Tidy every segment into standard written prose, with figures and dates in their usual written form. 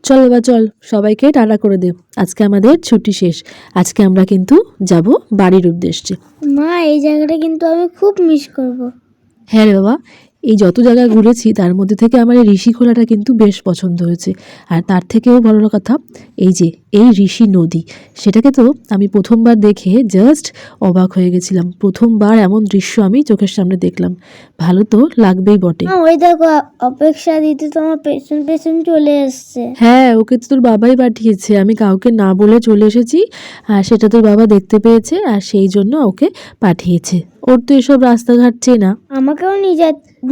চল বাবা চল, সবাইকে টাটা করে দে। আজকে আমাদের ছুটি শেষ। আজকে আমরা কিন্তু যাব বাড়ির উদ্দেশ্যে। মা, এই জায়গাটা কিন্তু আমি খুব মিস করব। হ্যাঁ রে বাবা, এই যত জায়গায় ঘুরেছি তার মধ্যে থেকে আমার এই ঋষিখোলাটা কিন্তু বেশ পছন্দ হয়েছে। আর তার থেকেও বড় কথা, এই যে এই ঋষি নদী, সেটাকে তো আমি প্রথমবার দেখে জাস্ট অবাক হয়ে গেছিলাম। প্রথমবার এমন দৃশ্য আমি চোখের সামনে দেখলাম। ভালো তো লাগবেই বটে। মা, ওই দেখো, অপেক্ষা দিতে তোমার পেছন পেছন চলে এসছে। হ্যাঁ, ওকে তো তোর বাবাই পাঠিয়েছে। আমি কাউকে না বলে চলে এসেছি, আর সেটা তোর বাবা দেখতে পেয়েছে, আর সেই জন্য ওকে পাঠিয়েছে। ওর তো এসব রাস্তাঘাট চেনা। আমাকেও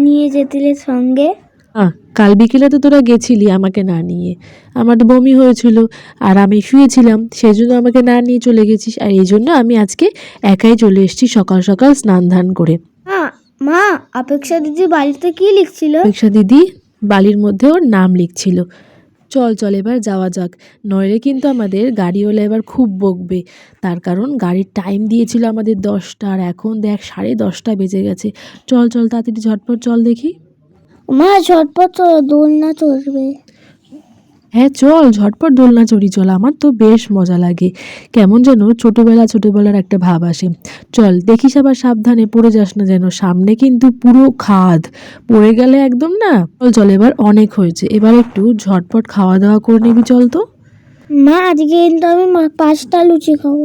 নিয়ে যেতিলে সঙ্গে। কাল বিকেলে তো তোরা গেছিলি আমাকে না নিয়ে। আমার তো বমি হয়েছিল আর আমি শুয়েছিলাম, সেই জন্য আমাকে না নিয়ে চলে গেছিস। আর এই জন্য আমি আজকে একাই চলে এসেছি সকাল সকাল স্নান ধান করে। মা, অপেক্ষা দিদি বাড়িতে কি লিখছিল? অপেক্ষা দিদি বালির মধ্যে ওর নাম লিখছিল। চল চল এবার যাওয়া যাক, নইলে কিন্তু আমাদের গাড়িওয়ালা এবার খুব বকবে। তার কারণ গাড়ির টাইম দিয়েছিল আমাদের 10টা, আর এখন দেখ 10:30 বেজে গেছে। চল চল তাড়াতাড়ি ঝটপট চল দেখি। মা, ঝটপট চলো, দোলনা চড়বে। হ্যাঁ চল ঝটপট দোলনা চড়ি চল, আমার তো বেশ মজা লাগে। কেমন যেন ছোটোবেলার একটা ভাব আসে। চল দেখিস আবার সাবধানে পড়ে যাস না যেন, সামনে কিন্তু পুরো খাদ, পড়ে গেলে একদম না। চল চল এবার অনেক হয়েছে, এবার একটু ঝটপট খাওয়া দাওয়া করে নিবি চল তো। মা, আজকে কিন্তু আমি 5টা লুচি খাবো।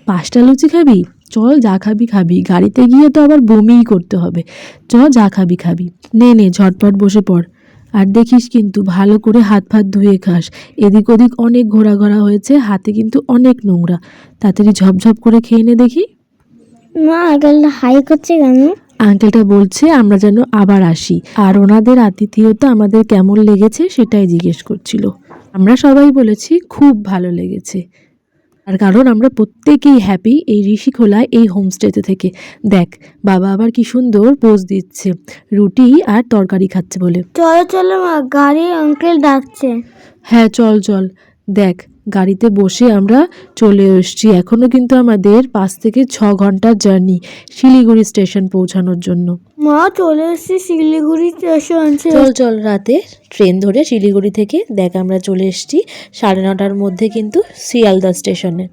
5টা লুচি খাবি? চল যা খাবি খাবি, গাড়িতে গিয়ে তো আবার বমিই করতে হবে। যা খাবি খাবি, নে নে ঝটপট বসে পড়। আর দেখিস কিন্তু ভালো করে হাত ফাত ধুয়ে খাস। এদিক ওদিক অনেক ঘোরাঘোরা হয়েছে, হাতে কিন্তু অনেক নোংরা। তাড়াতাড়ি ঝপঝপ করে খেয়ে নে দেখি। মা, আঙ্কেলটা হাই করছে কেন? আঙ্কেলটা বলছে আমরা যেন আবার আসি, আর ওনাদের আতিথেয়তা আমাদের কেমন লেগেছে সেটাই জিজ্ঞেস করছিল। আমরা সবাই বলেছি খুব ভালো লেগেছে। আর কারণ আমরা প্রত্যেকেই হ্যাপি এই ঋষিখোলায় এই হোমস্টেতে থেকে। দেখ বাবা আবার কি সুন্দর পোজ দিচ্ছে, রুটি আর তরকারি খাচ্ছে বলে। চলো চলো মা, গাড়ি আঙ্কেল ডাকছে। হ্যাঁ চল চল। দেখ গাড়িতে বসে আমরা চলে এসেছি। এখনও কিন্তু আমাদের 5 থেকে 6 ঘন্টার জার্নি শিলিগুড়ি স্টেশন পৌঁছানোর জন্য। মা, চলে এসেছি শিলিগুড়ি স্টেশন। চল চল রাতে ট্রেন ধরে শিলিগুড়ি থেকে দেখ আমরা চলে এসেছি 9:30টার মধ্যে কিন্তু শিয়ালদা স্টেশনে।